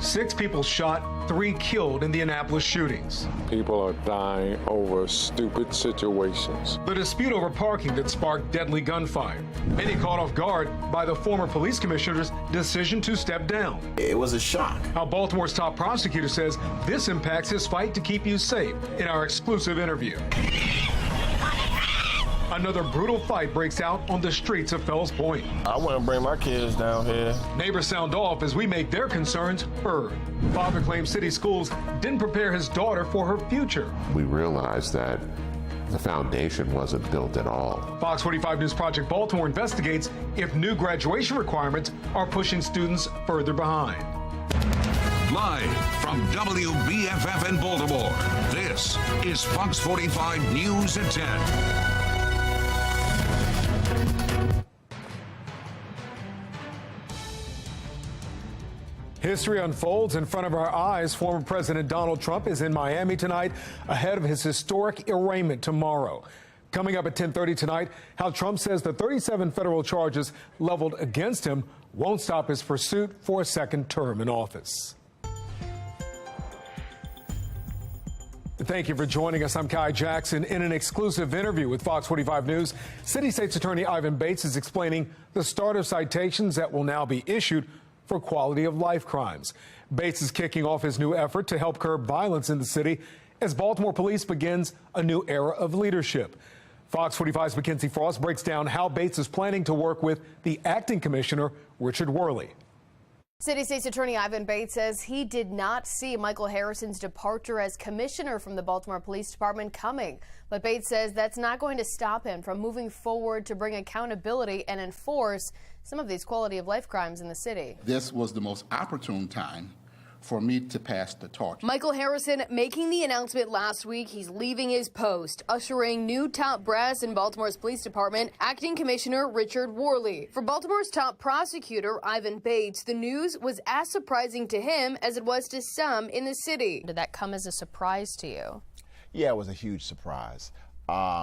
6 people shot, 3 killed in the Annapolis shootings. People are dying over stupid situations. The dispute over parking that sparked deadly gunfire. Many caught off guard by the former police commissioner's decision to step down. It was a shock. How Baltimore's top prosecutor says this impacts his fight to keep you safe in our exclusive interview. Another brutal fight breaks out on the streets of Fells Point. I wouldn't bring my kids down here. Neighbors sound off as we make their concerns heard. Father claims city schools didn't prepare his daughter for her future. We realized that the foundation wasn't built at all. Fox 45 News Project Baltimore investigates if new graduation requirements are pushing students further behind. Live from WBFF in Baltimore, this is Fox 45 News at 10. History unfolds in front of our eyes. Former President Donald Trump is in Miami tonight ahead of his historic arraignment tomorrow. Coming up at 10:30 tonight, how Trump says the 37 federal charges leveled against him won't stop his pursuit for a second term in office. Thank you for joining us. I'm Kai Jackson. In an exclusive interview with Fox 45 News, City State's Attorney Ivan Bates is explaining the start of citations that will now be issued for quality of life crimes. Bates is kicking off his new effort to help curb violence in the city as Baltimore police begins a new era of leadership. Fox 45's Mackenzie Frost breaks down how Bates is planning to work with the acting commissioner, Richard Worley. City State's Attorney Ivan Bates says he did not see Michael Harrison's departure as commissioner from the Baltimore Police Department coming. But Bates says that's not going to stop him from moving forward to bring accountability and enforce some of these quality of life crimes in the city. This was the most opportune time for me to pass the torch. Michael Harrison making the announcement last week he's leaving his post, ushering new top brass in Baltimore's police department, acting commissioner Richard Worley. For Baltimore's top prosecutor, Ivan Bates, the news was as surprising to him as it was to some in the city. Did that come as a surprise to you? Yeah, it was a huge surprise.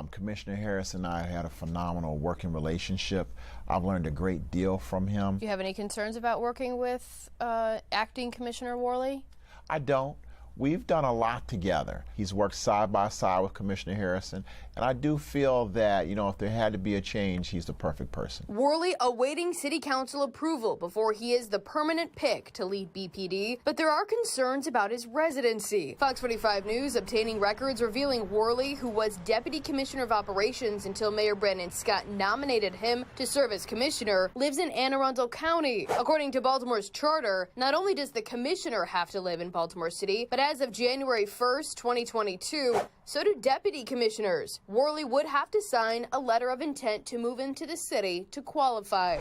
Commissioner Harris and I had a phenomenal working relationship. I've learned a great deal from him. Do you have any concerns about working with acting Commissioner Worley? I don't. We've done a lot together. He's worked side by side with Commissioner Harrison, and I do feel that, you know, if there had to be a change, he's the perfect person. Worley awaiting city council approval before he is the permanent pick to lead BPD, but there are concerns about his residency. Fox 45 News obtaining records revealing Worley, who was Deputy Commissioner of Operations until Mayor Brandon Scott nominated him to serve as commissioner, lives in Anne Arundel County. According to Baltimore's charter, not only does the commissioner have to live in Baltimore City, but as of January 1st, 2022, so do deputy commissioners. Worley would have to sign a letter of intent to move into the city to qualify.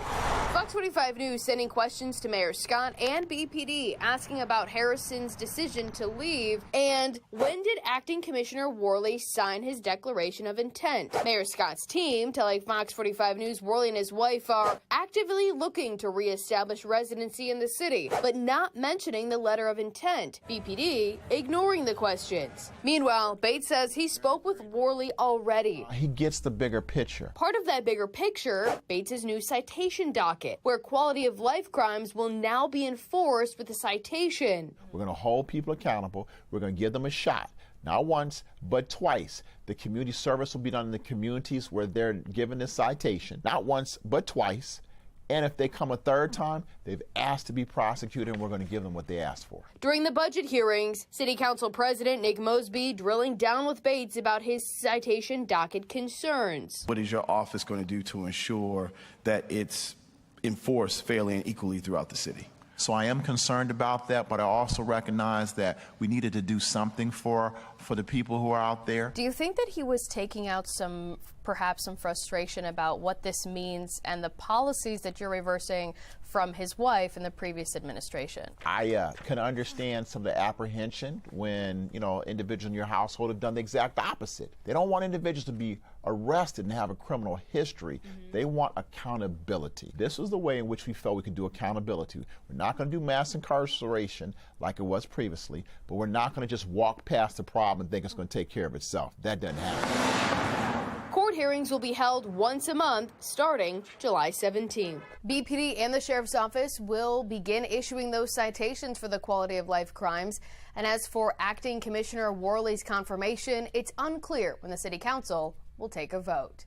Fox 45 News sending questions to Mayor Scott and BPD asking about Harrison's decision to leave and when did acting Commissioner Worley sign his declaration of intent. Mayor Scott's team telling Fox 45 News Worley and his wife are actively looking to reestablish residency in the city, but not mentioning the letter of intent. BPD ignoring the questions. Meanwhile, Bates says he spoke with Worley already. He gets the bigger picture. Part of that bigger picture, Bates' new citation docket, where quality of life crimes will now be enforced with a citation. We're going to hold people accountable. We're going to give them a shot. Not once, but twice. The community service will be done in the communities where they're given this citation. Not once, but twice. And if they come a third time, they've asked to be prosecuted, and we're going to give them what they asked for. During the budget hearings, City Council President Nick Mosby drilling down with Bates about his citation docket concerns. What is your office going to do to ensure that it's enforced fairly and equally throughout the city? So I am concerned about that, but I also recognize that we needed to do something for the people who are out there. Do you think that he was taking out perhaps some frustration about what this means and the policies that you're reversing from his wife in the previous administration? I can understand some of the apprehension when, you know, individuals in your household have done the exact opposite. They don't want individuals to be arrested and have a criminal history. They want accountability. This was the way in which we felt we could do accountability. We're not going to do mass incarceration like it was previously, but we're not going to just walk past the problem and think it's going to take care of itself. That doesn't happen. Court hearings will be held once a month starting July 17th. BPD and the Sheriff's Office will begin issuing those citations for the quality of life crimes. And as for Acting Commissioner Worley's confirmation, it's unclear when the City Council will take a vote.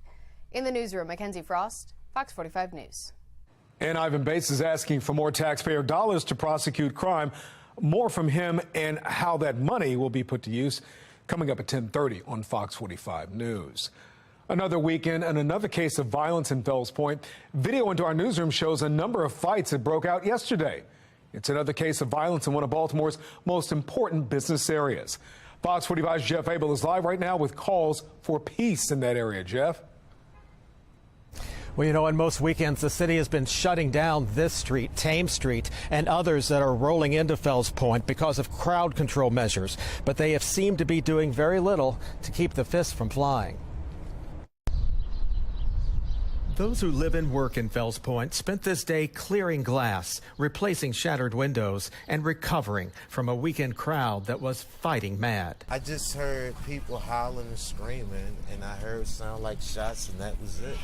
In the newsroom, Mackenzie Frost, Fox 45 News. And Ivan Bates is asking for more taxpayer dollars to prosecute crime. More from him and how that money will be put to use coming up at 10:30 on Fox 45 News. Another weekend and another case of violence in Fells Point. Video into our newsroom shows a number of fights that broke out yesterday. It's another case of violence in one of Baltimore's most important business areas. Fox 45's Jeff Abel is live right now with calls for peace in that area. Jeff? Well, you know, on most weekends, the city has been shutting down this street, Thames Street, and others that are rolling into Fells Point because of crowd control measures. But they have seemed to be doing very little to keep the fists from flying. Those who live and work in Fells Point spent this day clearing glass, replacing shattered windows, and recovering from a weekend crowd that was fighting mad. I just heard people hollering and screaming, and I heard it sound like shots, and that was it.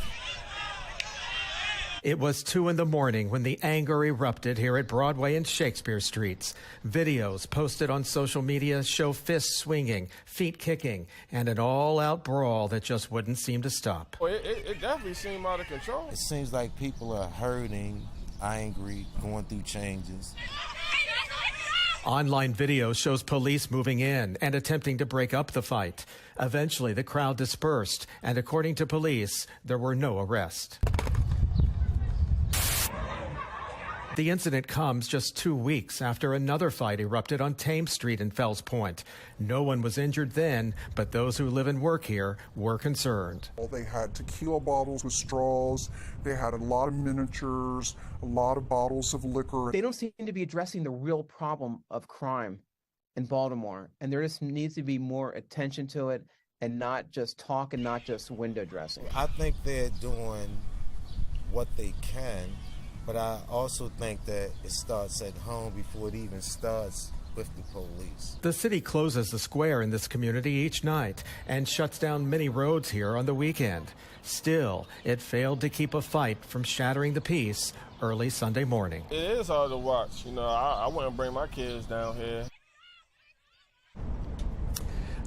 It was 2 in the morning when the anger erupted here at Broadway and Shakespeare Streets. Videos posted on social media show fists swinging, feet kicking, and an all-out brawl that just wouldn't seem to stop. Well, it definitely seemed out of control. It seems like people are hurting, angry, going through changes. Online video shows police moving in and attempting to break up the fight. Eventually, the crowd dispersed, and according to police, there were no arrests. The incident comes just 2 weeks after another fight erupted on Thames Street in Fells Point. No one was injured then, but those who live and work here were concerned. They had tequila bottles with straws. They had a lot of miniatures, a lot of bottles of liquor. They don't seem to be addressing the real problem of crime in Baltimore, and there just needs to be more attention to it and not just talk and not just window dressing. I think they're doing what they can. But I also think that it starts at home before it even starts with the police. The city closes the square in this community each night and shuts down many roads here on the weekend. Still, it failed to keep a fight from shattering the peace early Sunday morning. It is hard to watch. You know, I wouldn't bring my kids down here.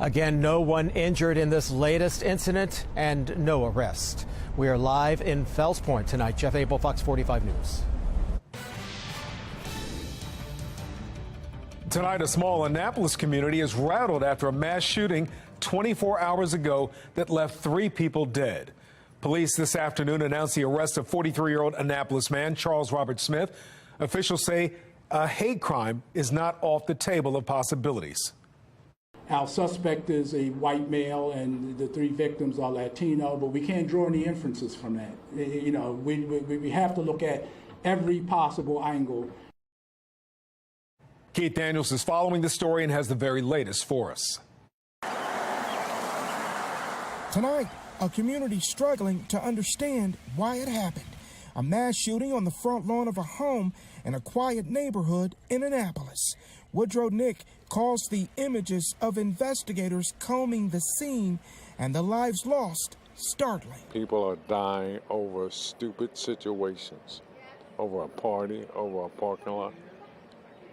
Again, no one injured in this latest incident and no arrest. We are live in Fells Point tonight. Jeff Abel, Fox 45 News. Tonight, a small Annapolis community is rattled after a mass shooting 24 hours ago that left 3 people dead. Police this afternoon announced the arrest of 43-year-old Annapolis man Charles Robert Smith. Officials say a hate crime is not off the table of possibilities. Our suspect is a white male and the 3 victims are Latino, but we can't draw any inferences from that. You know, we have to look at every possible angle. Keith Daniels is following the story and has the very latest for us. Tonight, a community struggling to understand why it happened. A mass shooting on the front lawn of a home in a quiet neighborhood in Annapolis. Woodrow Nick calls the images of investigators combing the scene and the lives lost startling. People are dying over stupid situations, over a party, over a parking lot.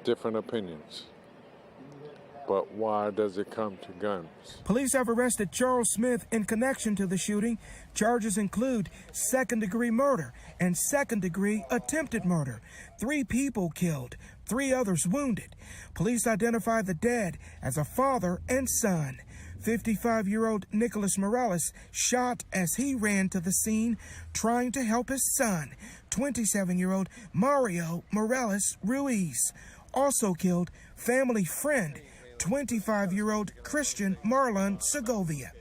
Different opinions. But why does it come to guns? Police have arrested Charles Smith in connection to the shooting. Charges include second-degree murder and second-degree attempted murder. 3 people killed, 3 others wounded. Police identify the dead as a father and son. 55-year-old Nicholas Morales shot as he ran to the scene trying to help his son. 27-year-old Mario Morales Ruiz. Also killed family friend 25-year-old Christian Marlon Segovia.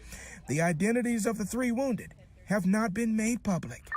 The identities of the 3 wounded have not been made public.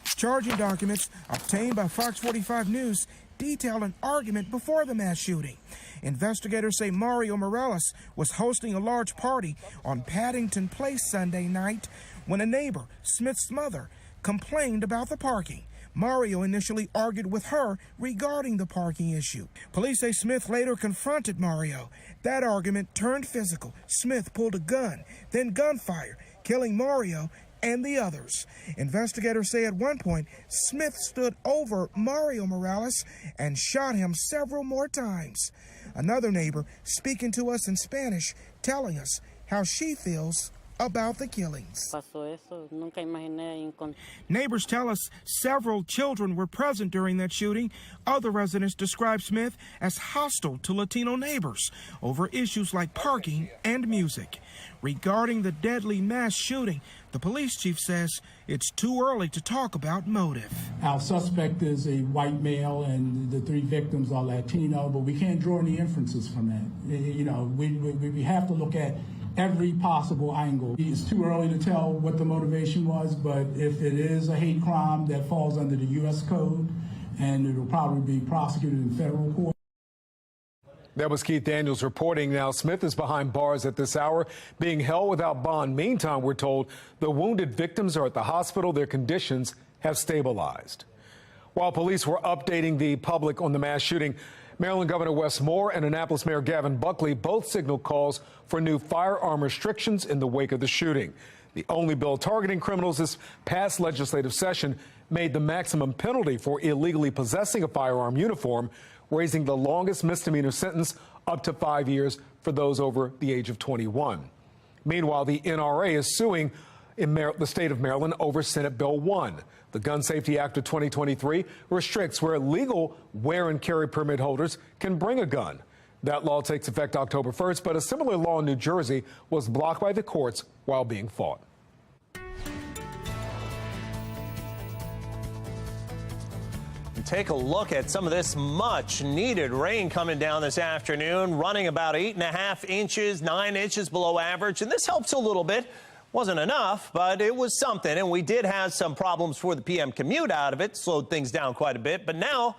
Charging documents obtained by Fox 45 News detail an argument before the mass shooting. Investigators say Mario Morales was hosting a large party on Paddington Place Sunday night when a neighbor, Smith's mother, complained about the parking. Mario initially argued with her regarding the parking issue. Police say Smith later confronted Mario. That argument turned physical. Smith pulled a gun, then gunfire, killing Mario and the others. Investigators say at one point, Smith stood over Mario Morales and shot him several more times. Another neighbor speaking to us in Spanish, telling us how she feels about the killings. Neighbors tell us several children were present during that shooting. Other residents describe Smith as hostile to Latino neighbors over issues like parking and music. Regarding the deadly mass shooting, the police chief says it's too early to talk about motive. Our suspect is a white male and the 3 victims are Latino, but we can't draw any inferences from that. You know, we have to look at every possible angle. It's too early to tell what the motivation was, but if it is a hate crime, that falls under the U.S. Code, and it will probably be prosecuted in federal court. That was Keith Daniels reporting. Now, Smith is behind bars at this hour, being held without bond. Meantime, we're told the wounded victims are at the hospital. Their conditions have stabilized. While police were updating the public on the mass shooting, Maryland Governor Wes Moore and Annapolis Mayor Gavin Buckley both signaled calls for new firearm restrictions in the wake of the shooting. The only bill targeting criminals this past legislative session made the maximum penalty for illegally possessing a firearm uniform, raising the longest misdemeanor sentence up to 5 years for those over the age of 21. Meanwhile, the NRA is suing in the state of Maryland over Senate Bill 1. The Gun Safety Act of 2023 restricts where legal wear and carry permit holders can bring a gun. That law takes effect October 1st, but a similar law in New Jersey was blocked by the courts while being fought. Take a look at some of this much needed rain coming down this afternoon, running about 8.5 inches, 9 inches below average. And this helps a little bit. Wasn't enough, but it was something. And we did have some problems for the PM commute out of it, slowed things down quite a bit. But now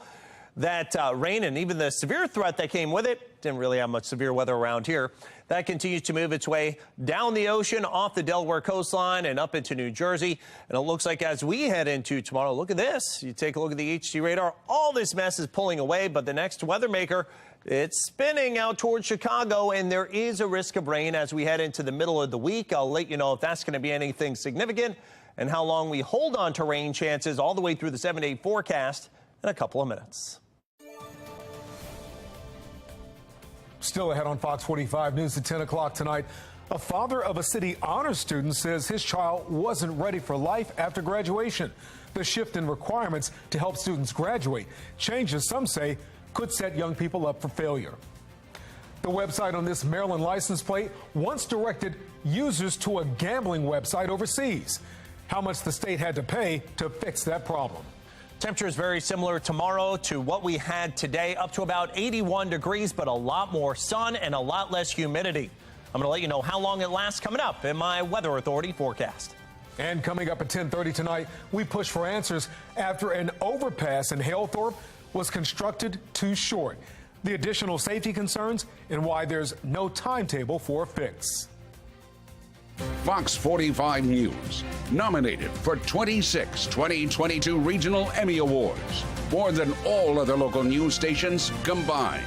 that rain and even the severe threat that came with it, didn't really have much severe weather around here. That continues to move its way down the ocean, off the Delaware coastline and up into New Jersey. And it looks like as we head into tomorrow, look at this. You take a look at the HG radar. All this mess is pulling away, but the next weather maker, it's spinning out towards Chicago, and there is a risk of rain as we head into the middle of the week. I'll let you know if that's going to be anything significant and how long we hold on to rain chances all the way through the 7-day forecast in a couple of minutes. Still ahead on Fox 45 News at 10 o'clock tonight. A father of a City Honors student says his child wasn't ready for life after graduation. The shift in requirements to help students graduate, changes some say could set young people up for failure. The website on this Maryland license plate once directed users to a gambling website overseas. How much the state had to pay to fix that problem. Temperature is very similar tomorrow to what we had today, up to about 81 degrees, but a lot more sun and a lot less humidity. I'm going to let you know how long it lasts coming up in my Weather Authority forecast. And coming up at 10:30 tonight, we push for answers after an overpass in Halethorpe was constructed too short. The additional safety concerns and why there's no timetable for a fix. Fox 45 News, nominated for 26 2022 Regional Emmy Awards, more than all other local news stations combined.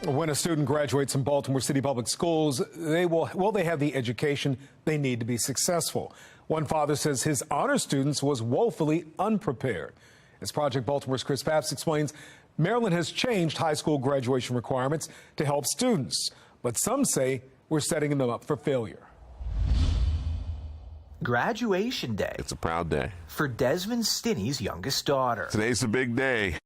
When a student graduates from Baltimore City Public Schools, they have the education they need to be successful. One father says his honor students was woefully unprepared. As Project Baltimore's Chris Papst explains, Maryland has changed high school graduation requirements to help students, but some say we're setting them up for failure. Graduation day. It's a proud day For Desmond Stinney's youngest daughter. Today's a big day.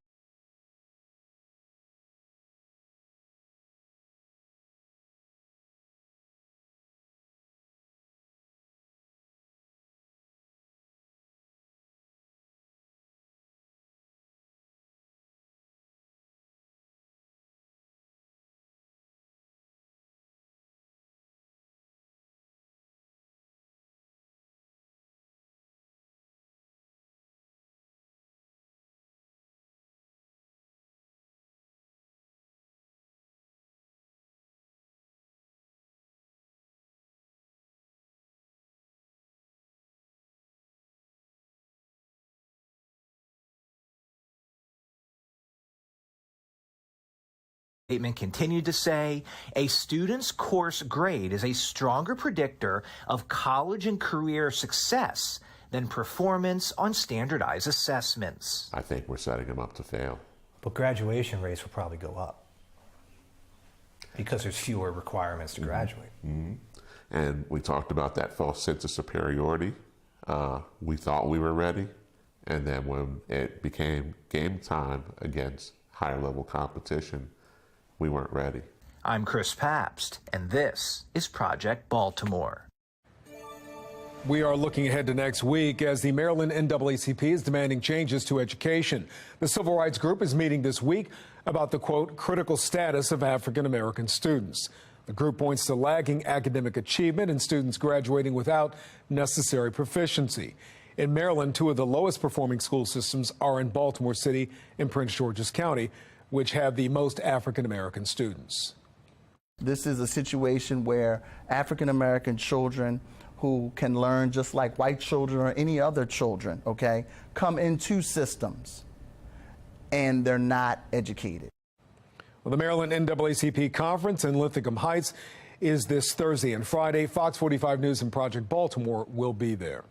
Statement continued to say, a student's course grade is a stronger predictor of college and career success than performance on standardized assessments. I think we're setting them up to fail. But graduation rates will probably go up because there's fewer requirements to graduate. And we talked about that false sense of superiority. We thought we were ready, and then when it became game time against higher level competition, we weren't ready. I'm Chris Papst, and this is Project Baltimore. We are looking ahead to next week as the Maryland NAACP is demanding changes to education. The civil rights group is meeting this week about the, quote, critical status of African American students. The group points to lagging academic achievement and students graduating without necessary proficiency. In Maryland, two of the lowest performing school systems are in Baltimore City and Prince George's County, which have the most African American students. This is a situation where African American children who can learn just like white children or any other children, okay, come into systems and they're not educated. Well, the Maryland NAACP conference in Linthicum Heights is this Thursday and Friday. Fox 45 News and Project Baltimore will be there.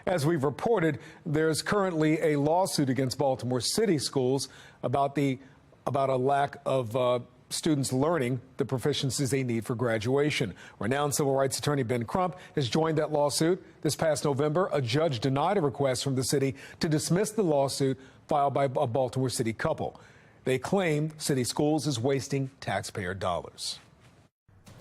As we've reported, there's currently a lawsuit against Baltimore City schools about a lack of students learning the proficiencies they need for graduation. Renowned civil rights attorney Ben Crump has joined that lawsuit. This past November, a judge denied a request from the city to dismiss the lawsuit filed by a Baltimore City couple. They claim city schools is wasting taxpayer dollars.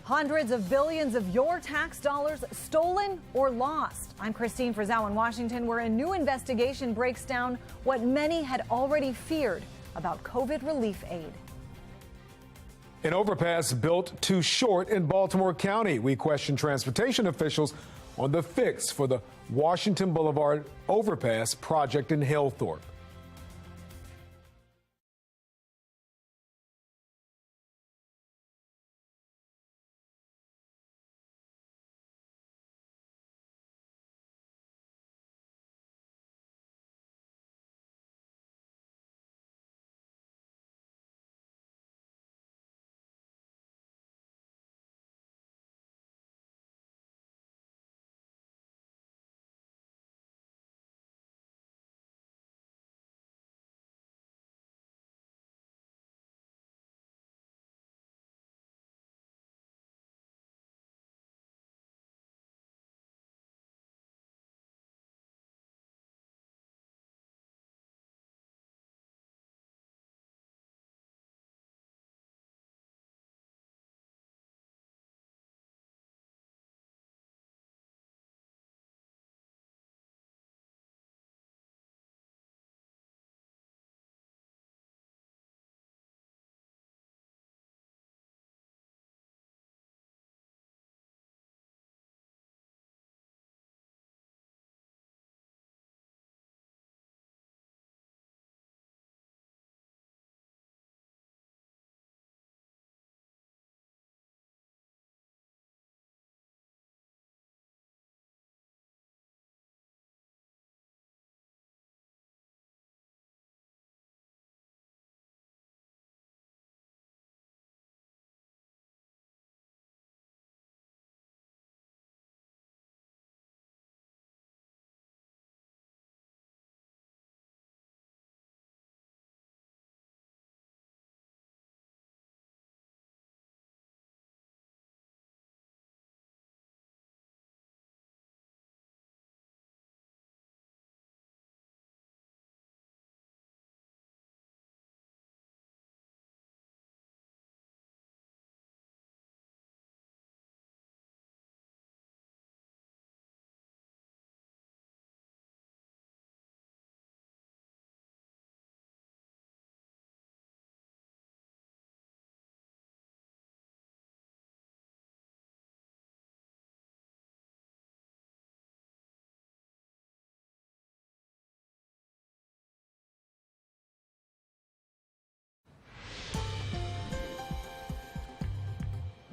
Hundreds of billions of your tax dollars stolen or lost. I'm Christine Frizzell in Washington, where a new investigation breaks down what many had already feared about COVID relief aid. An overpass built too short in Baltimore County. We question transportation officials on the fix for the Washington Boulevard overpass project in Hillthorpe.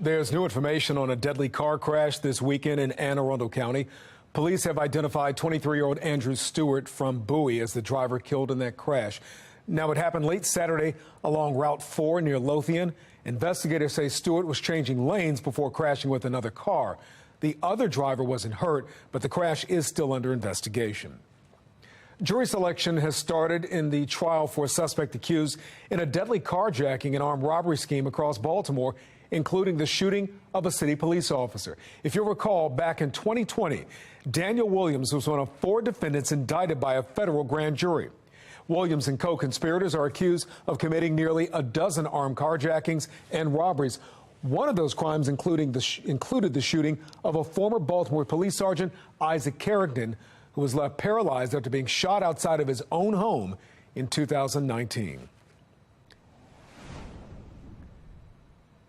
There's new information on a deadly car crash this weekend in Anne Arundel County. Police have identified 23-year-old Andrew Stewart from Bowie as the driver killed in that crash. Now, it happened late Saturday along Route 4 near Lothian. Investigators say Stewart was changing lanes before crashing with another car. The other driver wasn't hurt, but the crash is still under investigation. Jury selection has started in the trial for a suspect accused in a deadly carjacking and armed robbery scheme across Baltimore, including the shooting of a city police officer. If you'll recall, back in 2020, Daniel Williams was one of 4 defendants indicted by a federal grand jury. Williams and co-conspirators are accused of committing nearly a dozen armed carjackings and robberies. One of those crimes included the shooting of a former Baltimore police sergeant, Isaac Carrington, who was left paralyzed after being shot outside of his own home in 2019.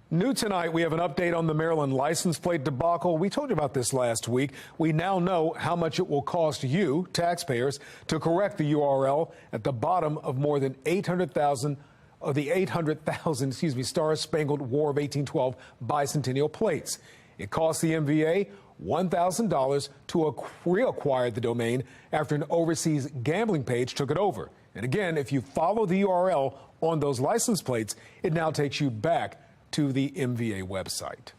New tonight, we have an update on the Maryland license plate debacle. We told you about this last week. We now know how much it will cost you, taxpayers, to correct the URL at the bottom of more than 800,000 of the 800,000, Star-Spangled War of 1812 bicentennial plates. It cost the MVA $1,000 to reacquire the domain after an overseas gambling page took it over. And again, if you follow the URL on those license plates, it now takes you back to the MVA website.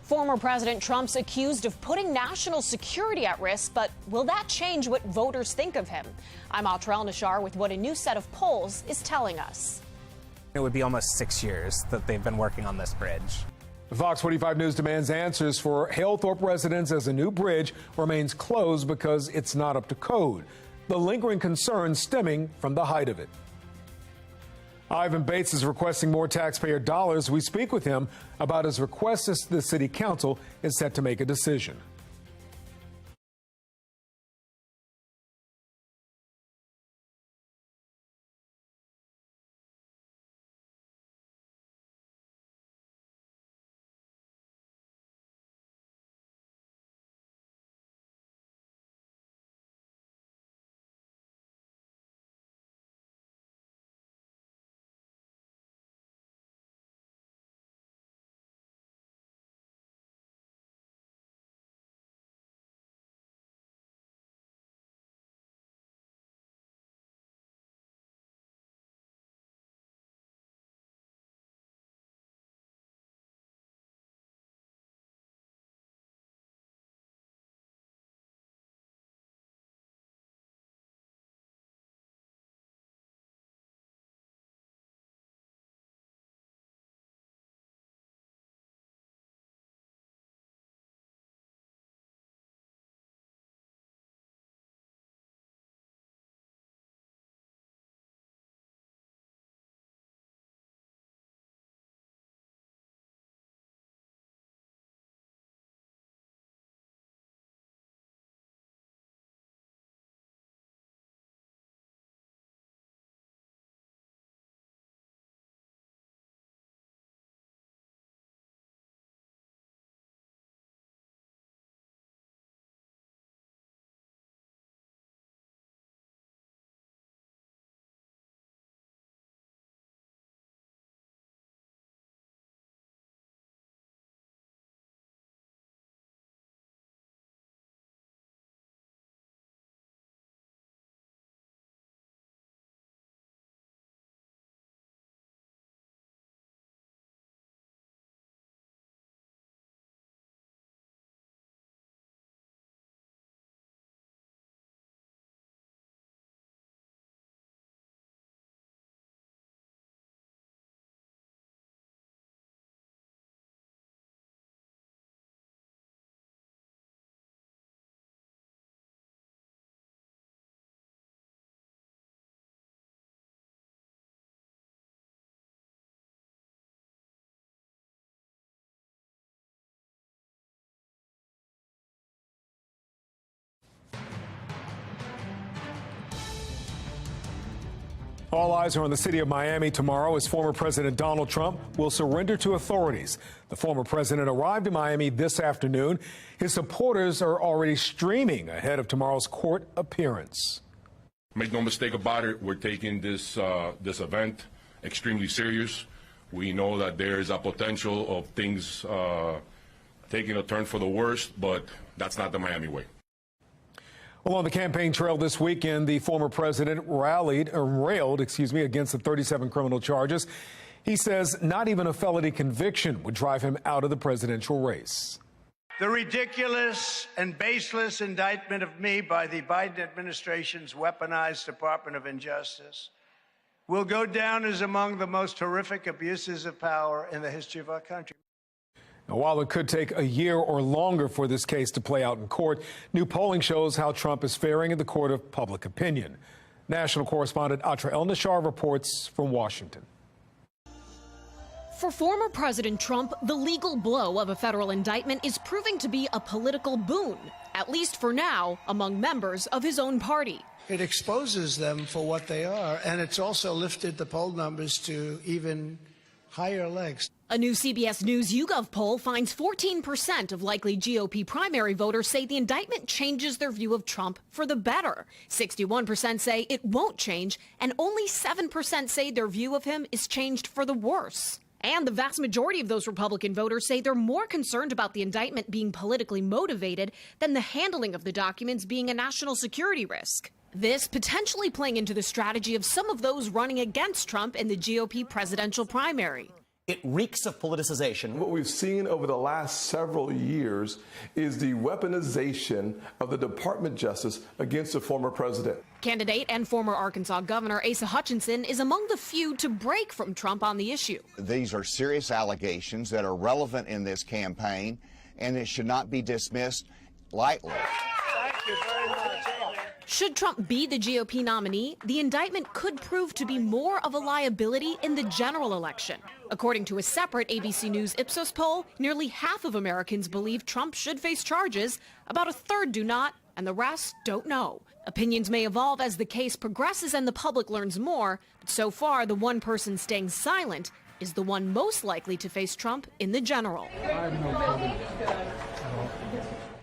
Former President Trump's accused of putting national security at risk, but will that change what voters think of him? I'm Altrell Nashar with what a new set of polls is telling us. It would be almost 6 years that they've been working on this bridge. Fox 45 News demands answers for Halethorpe residents as a new bridge remains closed because it's not up to code. The lingering concerns stemming from the height of it. Ivan Bates is requesting more taxpayer dollars. We speak with him about his request as the city council is set to make a decision. All eyes are on the city of Miami tomorrow as former President Donald Trump will surrender to authorities. The former president arrived in Miami this afternoon. His supporters are already streaming ahead of tomorrow's court appearance. Make no mistake about it, we're taking this event extremely serious. We know that there is a potential of things taking a turn for the worst, but that's not the Miami way. Well, on the campaign trail this weekend, the former president railed against the 37 criminal charges. He says not even a felony conviction would drive him out of the presidential race. The ridiculous and baseless indictment of me by the Biden administration's weaponized Department of Injustice will go down as among the most horrific abuses of power in the history of our country. Now, while it could take a year or longer for this case to play out in court, new polling shows how Trump is faring in the court of public opinion. National correspondent Atra El-Nashar reports from Washington. For former President Trump, the legal blow of a federal indictment is proving to be a political boon, at least for now, among members of his own party. It exposes them for what they are, and it's also lifted the poll numbers to even higher legs. A new CBS News YouGov poll finds 14% of likely GOP primary voters say the indictment changes their view of Trump for the better. 61% say it won't change, and only 7% say their view of him is changed for the worse. And the vast majority of those Republican voters say they're more concerned about the indictment being politically motivated than the handling of the documents being a national security risk. This potentially playing into the strategy of some of those running against Trump in the GOP presidential primary. It reeks of politicization. What we've seen over the last several years is the weaponization of the Department of Justice against the former president. Candidate and former Arkansas Governor Asa Hutchinson is among the few to break from Trump on the issue. These are serious allegations that are relevant in this campaign, and it should not be dismissed lightly. Thank you very much. Should Trump be the GOP nominee, the indictment could prove to be more of a liability in the general election. According to a separate ABC News Ipsos poll, nearly half of Americans believe Trump should face charges, about a third do not, and the rest don't know. Opinions may evolve as the case progresses and the public learns more, but so far the one person staying silent is the one most likely to face Trump in the general.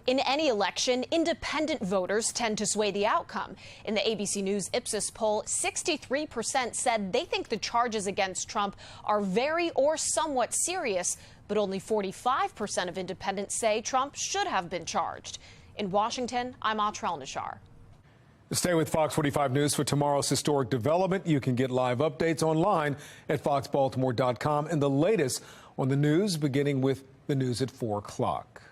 In any election, independent voters tend to sway the outcome. In the ABC News Ipsos poll, 63% said they think the charges against Trump are very or somewhat serious, but only 45% of independents say Trump should have been charged. In Washington, I'm Atra El-Nashar. Stay with Fox 45 News for tomorrow's historic development. You can get live updates online at foxbaltimore.com and the latest on the news, beginning with the news at 4 o'clock.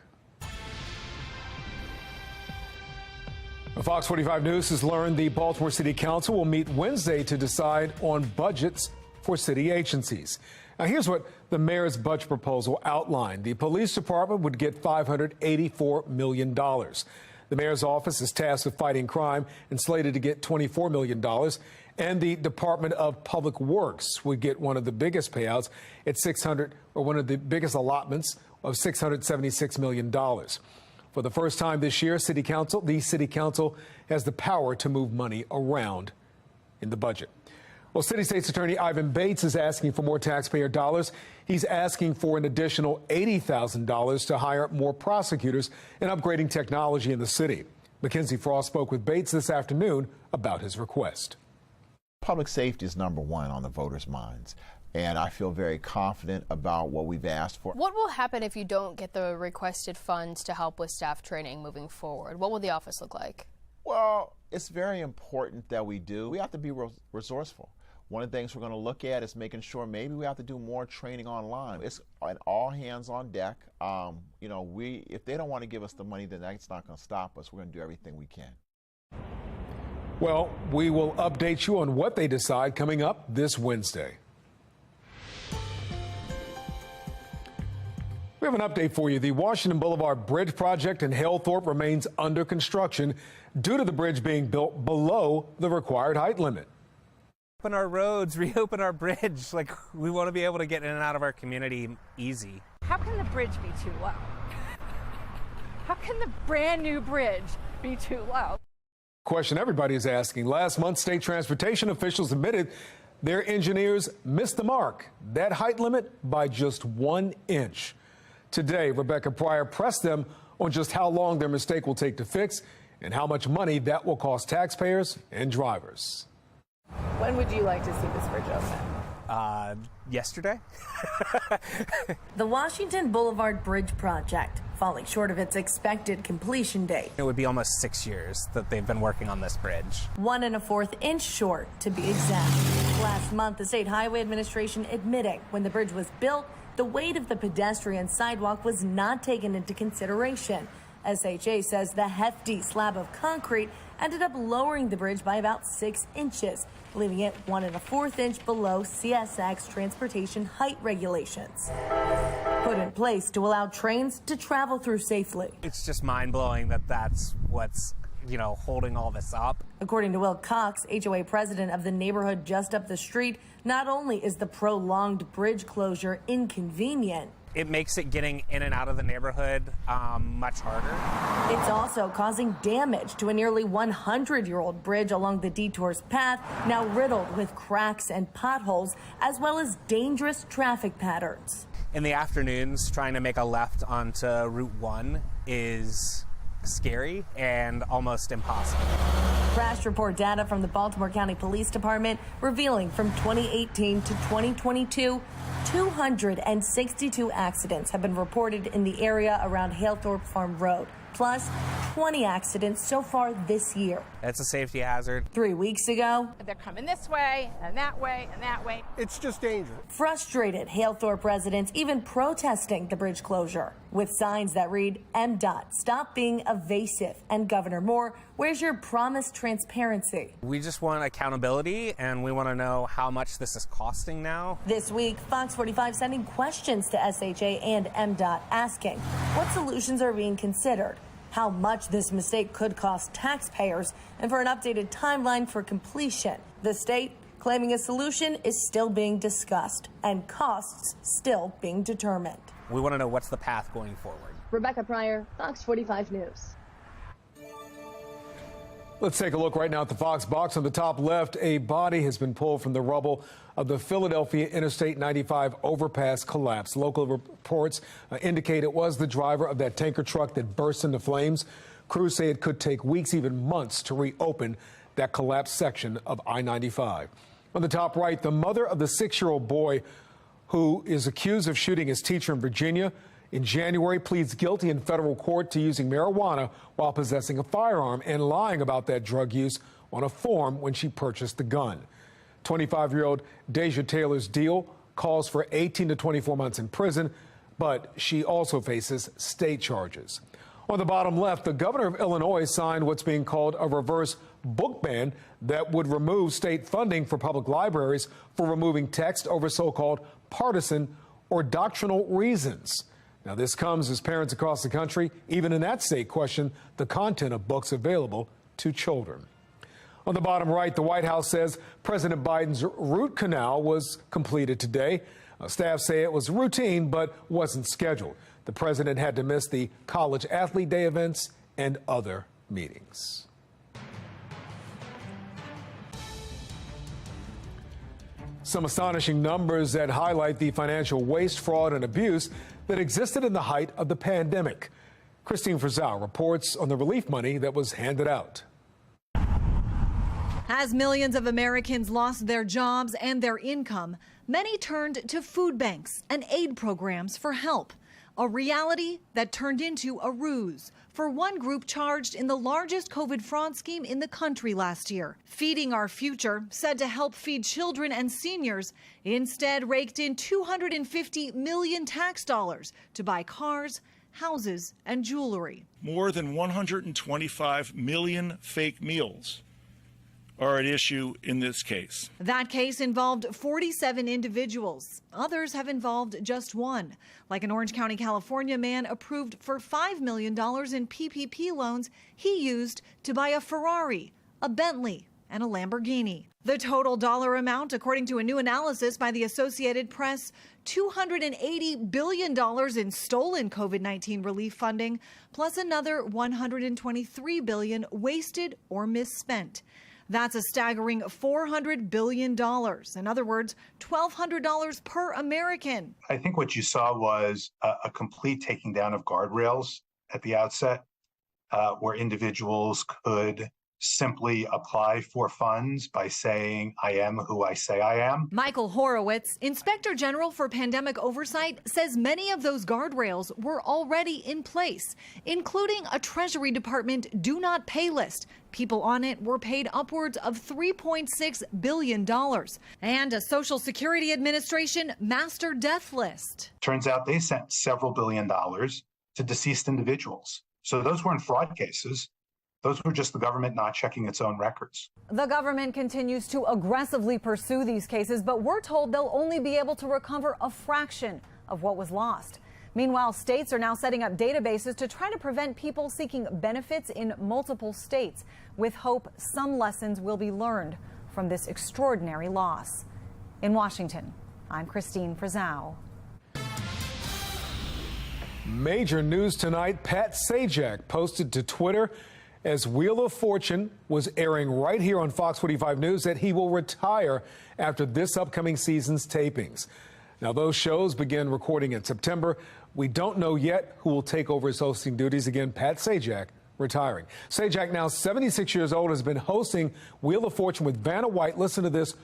Fox 45 News has learned the Baltimore City Council will meet Wednesday to decide on budgets for city agencies. Now, here's what the mayor's budget proposal outlined. The police department would get $584 million. The mayor's office is tasked with fighting crime and slated to get $24 million. And the Department of Public Works would get one of the biggest payouts at one of the biggest allotments of $676 million. For the first time this year, the City Council has the power to move money around in the budget. Well, City State's Attorney Ivan Bates is asking for more taxpayer dollars. He's asking for an additional $80,000 to hire more prosecutors and upgrading technology in the city. Mackenzie Frost spoke with Bates this afternoon about his request. Public safety is number one on the voters' minds, and I feel very confident about what we've asked for. What will happen if you don't get the requested funds to help with staff training moving forward? What will the office look like? Well, it's very important that we have to be resourceful. One of the things we're going to look at is making sure maybe we have to do more training online. It's an all hands on deck. If they don't want to give us the money, then that's not going to stop us. We're going to do everything we can. Well, we will update you on what they decide coming up this Wednesday. We have an update for you. The Washington Boulevard Bridge project in Halethorpe remains under construction due to the bridge being built below the required height limit. Open our roads, reopen our bridge. We want to be able to get in and out of our community easy. How can the bridge be too low? How can the brand new bridge be too low? Question everybody is asking. Last month, state transportation officials admitted their engineers missed the mark, that height limit, by just 1 inch. Today, Rebecca Pryor pressed them on just how long their mistake will take to fix and how much money that will cost taxpayers and drivers. When would you like to see this bridge open? Yesterday. The Washington Boulevard Bridge project falling short of its expected completion date. It would be almost 6 years that they've been working on this bridge. 1 1/4 inch short, to be exact. Last month, the State Highway Administration admitting when the bridge was built, the weight of the pedestrian sidewalk was not taken into consideration. SHA says the hefty slab of concrete ended up lowering the bridge by about 6 inches, leaving it 1 1/4 inch below CSX transportation height regulations, put in place to allow trains to travel through safely. It's just mind-blowing that that's what's, holding all this up. According to Will Cox, HOA president of the neighborhood just up the street, not only is the prolonged bridge closure inconvenient, it makes it getting in and out of the neighborhood much harder. It's also causing damage to a nearly 100-year-old bridge along the detour's path, now riddled with cracks and potholes, as well as dangerous traffic patterns. In the afternoons, trying to make a left onto Route 1 is scary and almost impossible. Crash report data from the Baltimore County Police Department revealing from 2018 to 2022, 262 accidents have been reported in the area around Halethorpe Farm Road, plus 20 accidents so far this year. It's a safety hazard. 3 weeks ago, They're coming this way and that way and that way. It's just dangerous. frustrated Halethorpe residents even protesting the bridge closure with signs that read, MDOT, stop being evasive, and Governor Moore, where's your promised transparency? We just want accountability, and we want to know how much this is costing now. This week, Fox 45 sending questions to SHA and MDOT asking what solutions are being considered, how much this mistake could cost taxpayers, and for an updated timeline for completion. The state claiming a solution is still being discussed and costs still being determined. We want to know what's the path going forward. Rebecca Pryor, Fox 45 News. Let's take a look right now at the Fox box. On the top left, a body has been pulled from the rubble of the Philadelphia Interstate 95 overpass collapse. Local reports indicate it was the driver of that tanker truck that burst into flames. Crews say it could take weeks, even months, to reopen that collapsed section of I-95. On the top right, the mother of the 6-year-old boy who is accused of shooting his teacher in Virginia in January pleads guilty in federal court to using marijuana while possessing a firearm and lying about that drug use on a form when she purchased the gun. 25-year-old Deja Taylor's deal calls for 18 to 24 months in prison, but she also faces state charges. On the bottom left, the governor of Illinois signed what's being called a reverse book ban that would remove state funding for public libraries for removing text over so-called partisan or doctrinal reasons. Now, this comes as parents across the country, even in that state, question the content of books available to children. On the bottom right, the White House says President Biden's root canal was completed today. Staff say it was routine but wasn't scheduled. The president had to miss the College Athlete Day events and other meetings. Some astonishing numbers that highlight the financial waste, fraud, and abuse that existed in the height of the pandemic. Christine Frizzell reports on the relief money that was handed out. As millions of Americans lost their jobs and their income, many turned to food banks and aid programs for help. A reality that turned into a ruse for one group charged in the largest COVID fraud scheme in the country last year. Feeding Our Future, said to help feed children and seniors, instead raked in $250 million tax dollars to buy cars, houses, and jewelry. More than 125 million fake meals are at issue in this case. That case involved 47 individuals. Others have involved just one, like an Orange County, California man approved for $5 million in PPP loans he used to buy a Ferrari, a Bentley, and a Lamborghini. The total dollar amount, according to a new analysis by the Associated Press, $280 billion in stolen COVID-19 relief funding, plus another $123 billion wasted or misspent. That's a staggering $400 billion. In other words, $1,200 per American. I think what you saw was a complete taking down of guardrails at the outset, where individuals could simply apply for funds by saying, I am who I say I am. Michael Horowitz, Inspector General for Pandemic Oversight, says many of those guardrails were already in place, including a Treasury Department do not pay list. People on it were paid upwards of $3.6 billion. And a Social Security Administration master death list. Turns out they sent several $1 billion to deceased individuals. So those weren't fraud cases. Those were just the government not checking its own records. The government continues to aggressively pursue these cases, but we're told they'll only be able to recover a fraction of what was lost. Meanwhile, states are now setting up databases to try to prevent people seeking benefits in multiple states, with hope some lessons will be learned from this extraordinary loss. In Washington, I'm Christine Frizzau. Major news tonight. Pat Sajak posted to Twitter as Wheel of Fortune was airing right here on Fox 45 News that he will retire after this upcoming season's tapings. Now, those shows begin recording in September. We don't know yet who will take over his hosting duties. Again, Pat Sajak retiring. Sajak, now 76 years old, has been hosting Wheel of Fortune with Vanna White, listen to this,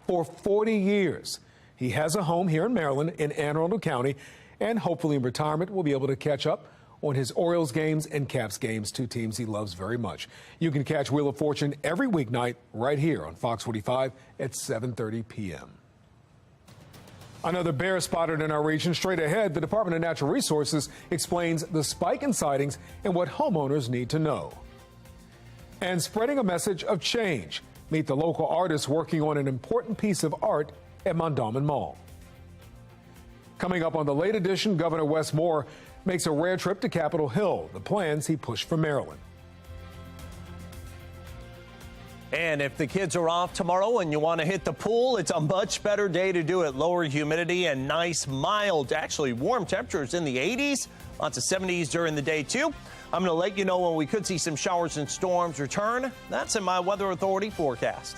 for 40 years. He has a home here in Maryland in Anne Arundel County, and hopefully in retirement will be able to catch up on his Orioles games and Caps games, two teams he loves very much. You can catch Wheel of Fortune every weeknight right here on Fox 45 at 7:30 p.m. Another bear spotted in our region. Straight ahead, the Department of Natural Resources explains the spike in sightings and what homeowners need to know. And spreading a message of change. Meet the local artists working on an important piece of art at Mondawmin Mall. Coming up on the late edition, Governor Wes Moore makes a rare trip to Capitol Hill, the plans he pushed for Maryland. And if the kids are off tomorrow and you want to hit the pool, it's a much better day to do it. Lower humidity and nice, mild, actually warm temperatures in the 80s. Lots of 70s during the day, too. I'm going to let you know when we could see some showers and storms return. That's in my Weather Authority forecast.